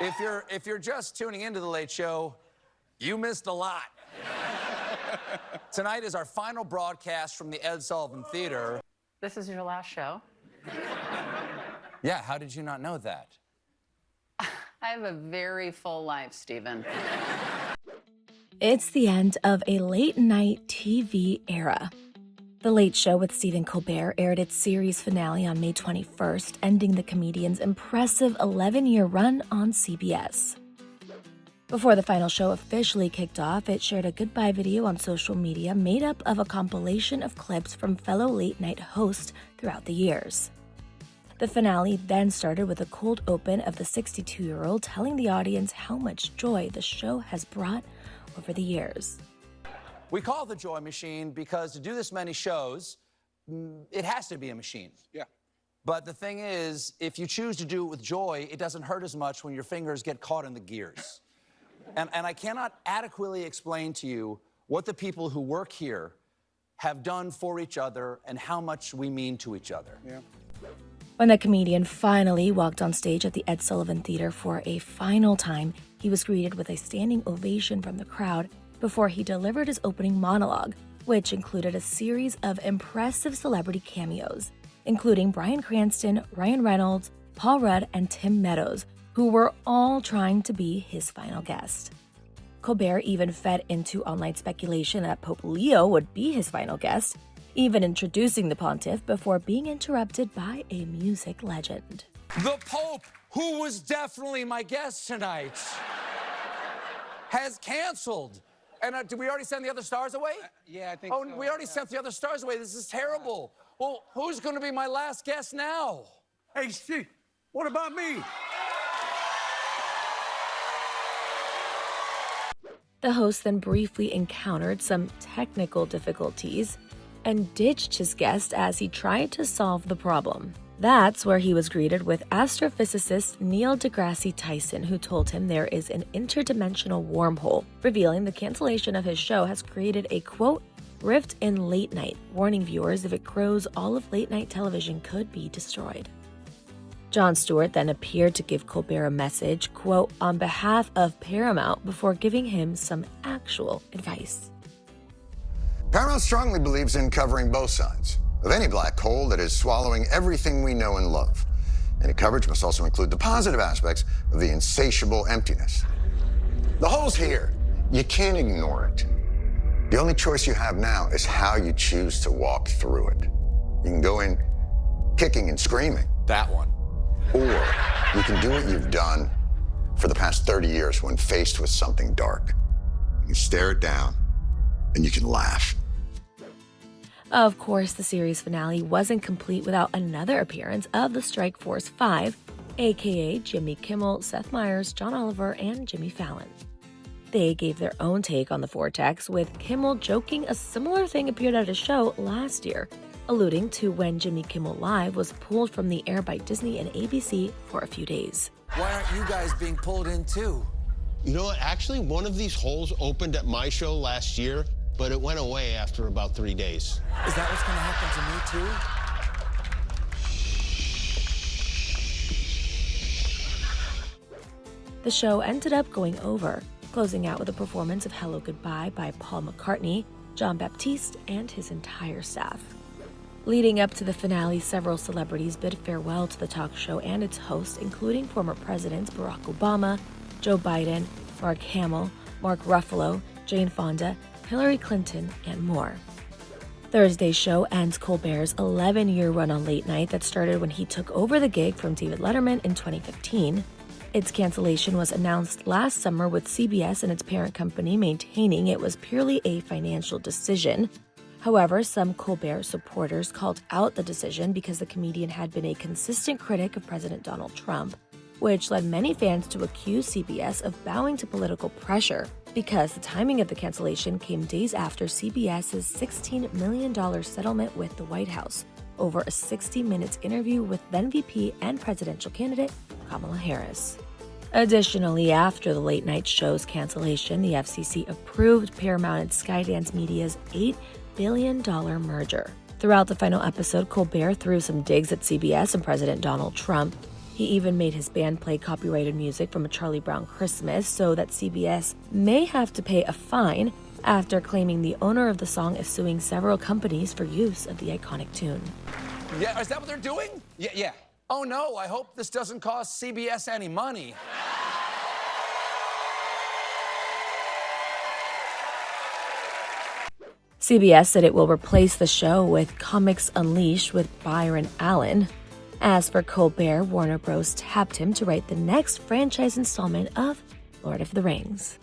If you're just tuning into The Late Show, you missed a lot. Tonight is our final broadcast from the Ed Sullivan Theater. This is your last show. Yeah, how did you not know that? I have a very full life, Stephen. It's the end of a late-night TV era. The Late Show with Stephen Colbert aired its series finale on May 21st, ending the comedian's impressive 11-year run on CBS. Before the final show officially kicked off, it shared a goodbye video on social media made up of a compilation of clips from fellow late-night hosts throughout the years. The finale then started with a cold open of the 62-year-old telling the audience how much joy the show has brought over the years. We call it the Joy Machine because to do this many shows, it has to be a machine. Yeah. But the thing is, if you choose to do it with joy, it doesn't hurt as much when your fingers get caught in the gears. And I cannot adequately explain to you what the people who work here have done for each other and how much we mean to each other. Yeah. When the comedian finally walked on stage at the Ed Sullivan Theater for a final time, he was greeted with a standing ovation from the crowd before he delivered his opening monologue, which included a series of impressive celebrity cameos, including Bryan Cranston, Ryan Reynolds, Paul Rudd, and Tim Meadows, who were all trying to be his final guest. Colbert even fed into online speculation that Pope Leo would be his final guest, even introducing the pontiff before being interrupted by a music legend. The Pope, who was definitely my guest tonight, has canceled. And did we already send the other stars away? Yeah, I think so. so. We already sent the other stars away. This is terrible. Well, who's going to be my last guest now? Hey, Steve, what about me? The host then briefly encountered some technical difficulties and ditched his guest as he tried to solve the problem. That's where he was greeted with astrophysicist Neil deGrasse Tyson, who told him there is an interdimensional wormhole, revealing the cancellation of his show has created a, quote, rift in late night, warning viewers if it grows, all of late night television could be destroyed. Jon Stewart then appeared to give Colbert a message, quote, on behalf of Paramount, before giving him some actual advice. Paramount strongly believes in covering both sides of any black hole that is swallowing everything we know and love. Any coverage must also include the positive aspects of the insatiable emptiness. The hole's here. You can't ignore it. The only choice you have now is how you choose to walk through it. You can go in kicking and screaming. That one. Or you can do what you've done for the past 30 years when faced with something dark. You can stare it down and you can laugh. Of course, the series finale wasn't complete without another appearance of the Strike Force 5, aka Jimmy Kimmel, Seth Meyers, John Oliver, and Jimmy Fallon. They gave their own take on the vortex, with Kimmel joking a similar thing appeared at a show last year, alluding to when Jimmy Kimmel Live was pulled from the air by Disney and ABC for a few days. Why aren't you guys being pulled in too? You know what? Actually, one of these holes opened at my show last year, but it went away after about 3 days. Is that what's going to happen to me too? The show ended up going over, closing out with a performance of Hello Goodbye by Paul McCartney, John Baptiste, and his entire staff. Leading up to the finale, several celebrities bid farewell to the talk show and its host, including former presidents Barack Obama, Joe Biden, Mark Hamill, Mark Ruffalo, Jane Fonda, Hillary Clinton, and more. Thursday's show ends Colbert's 11-year run on late night that started when he took over the gig from David Letterman in 2015. Its cancellation was announced last summer, with CBS and its parent company maintaining it was purely a financial decision. However, some Colbert supporters called out the decision because the comedian had been a consistent critic of President Donald Trump, which led many fans to accuse CBS of bowing to political pressure, because the timing of the cancellation came days after CBS's $16 million settlement with the White House over a 60 Minutes interview with then VP and presidential candidate Kamala Harris. Additionally, after the late night show's cancellation, the FCC approved Paramount and Skydance Media's $8 billion merger. Throughout the final episode, Colbert threw some digs at CBS and President Donald Trump. He even made his band play copyrighted music from A Charlie Brown Christmas so that CBS may have to pay a fine after claiming the owner of the song is suing several companies for use of the iconic tune. Yeah, is that what they're doing? Yeah. Oh no, I hope this doesn't cost CBS any money. CBS said it will replace the show with Comics Unleashed with Byron Allen. As for Colbert, Warner Bros. Tapped him to write the next franchise installment of Lord of the Rings.